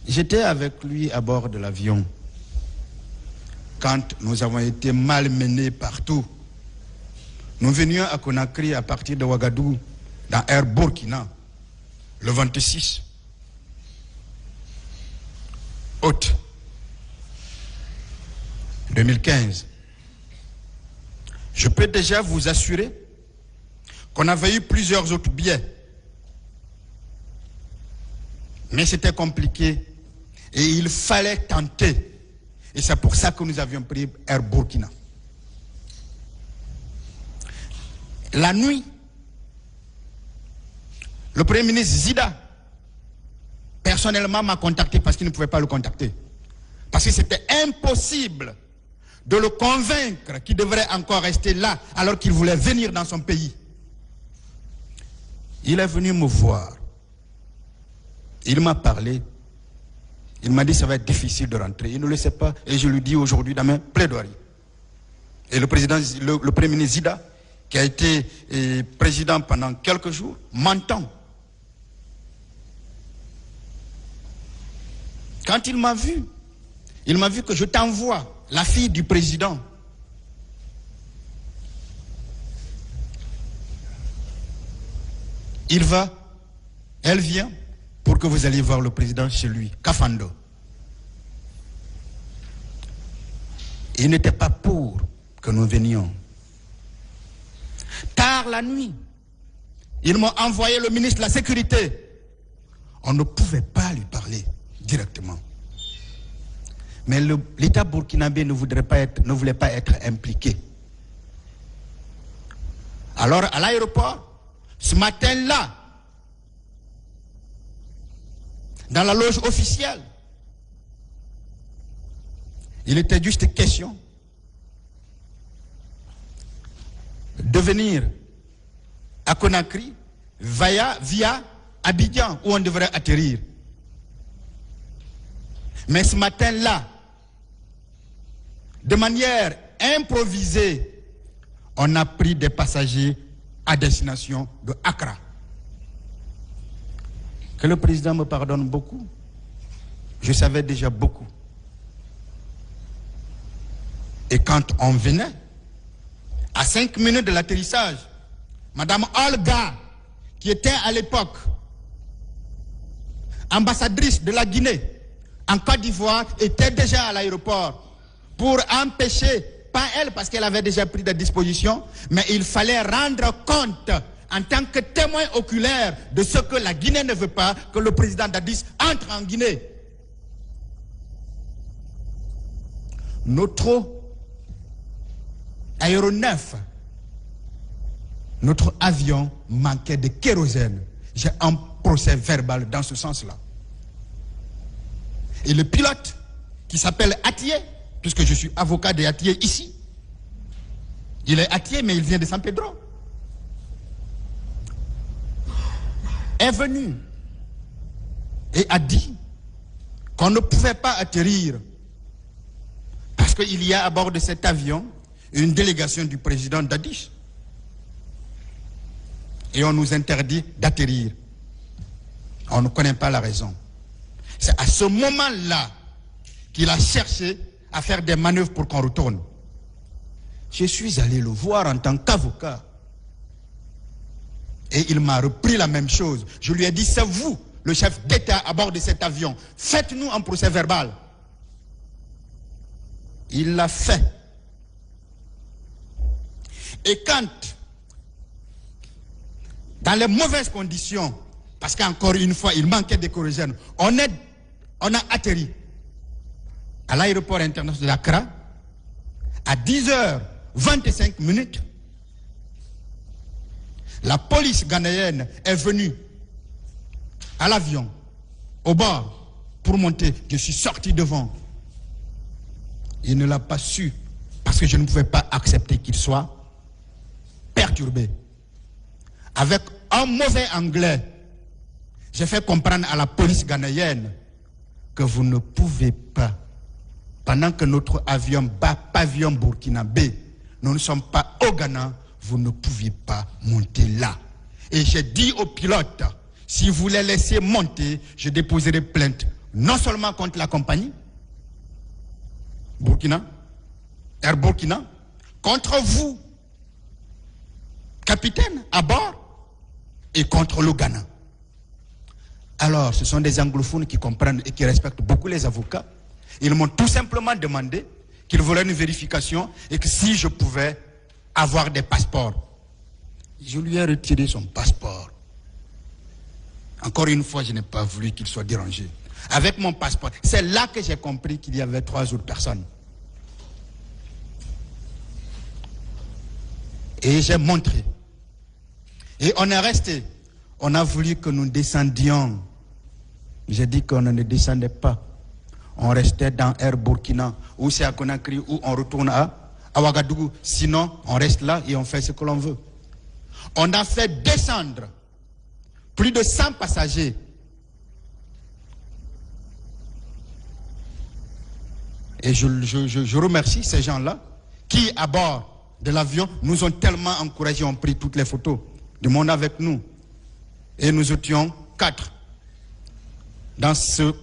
J'étais avec lui à bord de l'avion quand nous avons été malmenés partout. Nous venions à Conakry à partir de Ouagadougou, dans Air Burkina, le 26 août 2015. Je peux déjà vous assurer qu'on avait eu plusieurs autres billets. Mais c'était compliqué et il fallait tenter. Et c'est pour ça que nous avions pris Air Burkina. La nuit, le Premier ministre Zida, personnellement, m'a contacté parce qu'il ne pouvait pas le contacter. Parce que c'était impossible de le convaincre qu'il devrait encore rester là alors qu'il voulait venir dans son pays. Il est venu me voir. Il m'a parlé. Il m'a dit que ça va être difficile de rentrer. Il ne le sait pas. Et je lui dis aujourd'hui dans mes plaidoiries. Et le Premier ministre Zida, qui a été président pendant quelques jours, m'entend. Quand il m'a vu que je t'envoie la fille du président. Elle vient pour que vous alliez voir le président chez lui, Kafando. Il n'était pas pour que nous venions. Tard la nuit, ils m'ont envoyé le ministre de la Sécurité. On ne pouvait pas lui parler directement. Mais l'État burkinabé ne voulait pas être impliqué. Alors, à l'aéroport, ce matin-là, dans la loge officielle, il était juste question de venir à Conakry via Abidjan, où on devrait atterrir. Mais ce matin-là, de manière improvisée, on a pris des passagers à destination de Accra. Que le président me pardonne beaucoup. Je savais déjà beaucoup. Et quand on venait, à 5 minutes de l'atterrissage, Madame Olga, qui était à l'époque ambassadrice de la Guinée en Côte d'Ivoire, était déjà à l'aéroport pour empêcher, pas elle parce qu'elle avait déjà pris des dispositions, mais il fallait rendre compte en tant que témoin oculaire de ce que la Guinée ne veut pas, que le président Dadis entre en Guinée. Notre aéronef, notre avion manquait de kérosène. J'ai un procès verbal dans ce sens-là. Et le pilote, qui s'appelle Atié, puisque je suis avocat de Atié ici, il est Atié, mais il vient de San Pedro, est venu et a dit qu'on ne pouvait pas atterrir parce qu'il y a à bord de cet avion une délégation du président Dadis. Et on nous interdit d'atterrir. On ne connaît pas la raison. C'est à ce moment-là qu'il a cherché à faire des manœuvres pour qu'on retourne. Je suis allé le voir en tant qu'avocat. Et il m'a repris la même chose. Je lui ai dit, c'est vous, le chef d'État à bord de cet avion. Faites-nous un procès verbal. Il l'a fait. Et quand, dans les mauvaises conditions, parce qu'encore une fois, il manquait de kérosène, on a atterri à l'aéroport international d'Accra à 10h25. La police ghanéenne est venue à l'avion, au bord, pour monter. Je suis sorti devant. Il ne l'a pas su, parce que je ne pouvais pas accepter qu'il soit perturbé. Avec un mauvais anglais, j'ai fait comprendre à la police ghanéenne que vous ne pouvez pas, pendant que notre avion bat pavillon burkinabé, nous ne sommes pas au Ghana, vous ne pouviez pas monter là. Et j'ai dit au pilote, si vous les laissez monter, je déposerai plainte non seulement contre la compagnie, Burkina, Air Burkina, contre vous, capitaine, à bord, et contre le Ghana. Alors, ce sont des anglophones qui comprennent et qui respectent beaucoup les avocats. Ils m'ont tout simplement demandé qu'ils voulaient une vérification et que si je pouvais avoir des passeports. Je lui ai retiré son passeport. Encore une fois, je n'ai pas voulu qu'il soit dérangé. Avec mon passeport, c'est là que j'ai compris qu'il y avait 3 autres personnes. Et j'ai montré. Et on est resté. On a voulu que nous descendions. J'ai dit qu'on ne descendait pas. On restait dans Air Burkina, ou c'est à Conakry, ou on retourne à Ouagadougou. Sinon, on reste là et on fait ce que l'on veut. On a fait descendre plus de 100 passagers. Et je remercie ces gens-là qui, à bord de l'avion, nous ont tellement encouragés, ont pris toutes les photos du monde avec nous. Et nous étions 4 dans ce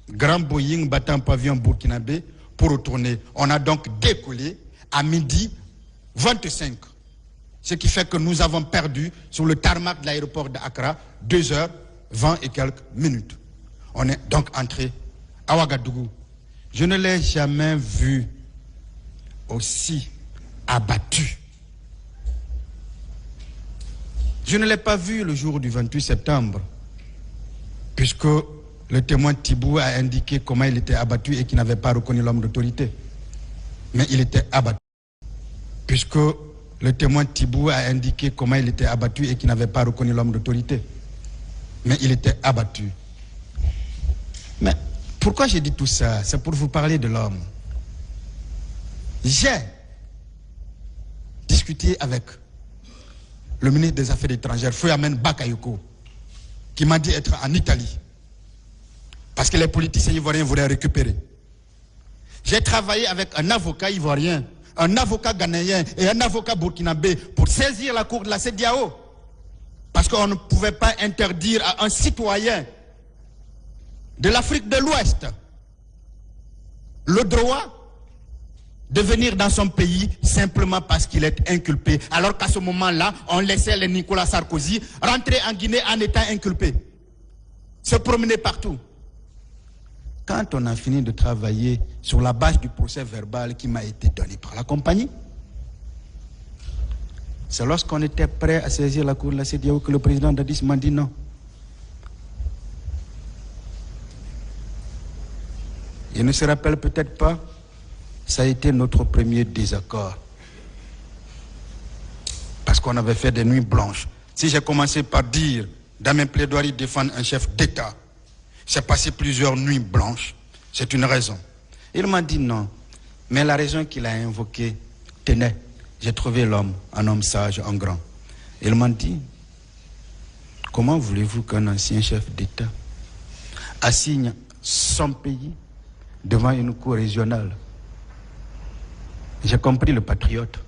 grand Boeing battant pavillon burkinabé pour retourner. On a donc décollé à 12h25. Ce qui fait que nous avons perdu sur le tarmac de l'aéroport d'Accra 2h20 et quelques minutes. On est donc entré à Ouagadougou. Je ne l'ai jamais vu aussi abattu. Je ne l'ai pas vu le jour du 28 septembre, puisque le témoin Thibou a indiqué comment il était abattu et qu'il n'avait pas reconnu l'homme d'autorité. Mais il était abattu. Puisque le témoin Thibou a indiqué comment il était abattu et qu'il n'avait pas reconnu l'homme d'autorité. Mais il était abattu. Mais pourquoi j'ai dit tout ça? C'est pour vous parler de l'homme. J'ai discuté avec le ministre des Affaires étrangères, Foyamen Bakayoko, qui m'a dit être en Italie. Parce que les politiciens ivoiriens voulaient récupérer. J'ai travaillé avec un avocat ivoirien, un avocat ghanéen et un avocat burkinabé pour saisir la cour de la CEDEAO. Parce qu'on ne pouvait pas interdire à un citoyen de l'Afrique de l'Ouest le droit de venir dans son pays simplement parce qu'il est inculpé. Alors qu'à ce moment-là, on laissait les Nicolas Sarkozy rentrer en Guinée en étant inculpé. Se promener partout. Quand on a fini de travailler sur la base du procès verbal qui m'a été donné par la compagnie, c'est lorsqu'on était prêt à saisir la cour de la CEDEAO que le président Dadis m'a dit non. Il ne se rappelle peut-être pas, ça a été notre premier désaccord. Parce qu'on avait fait des nuits blanches. Si j'ai commencé par dire, dans mes plaidoiries, défendre un chef d'État, j'ai passé plusieurs nuits blanches. C'est une raison. Il m'a dit non. Mais la raison qu'il a invoquée tenait. J'ai trouvé l'homme, un homme sage, un grand. Il m'a dit, comment voulez-vous qu'un ancien chef d'État assigne son pays devant une cour régionale? J'ai compris le patriote.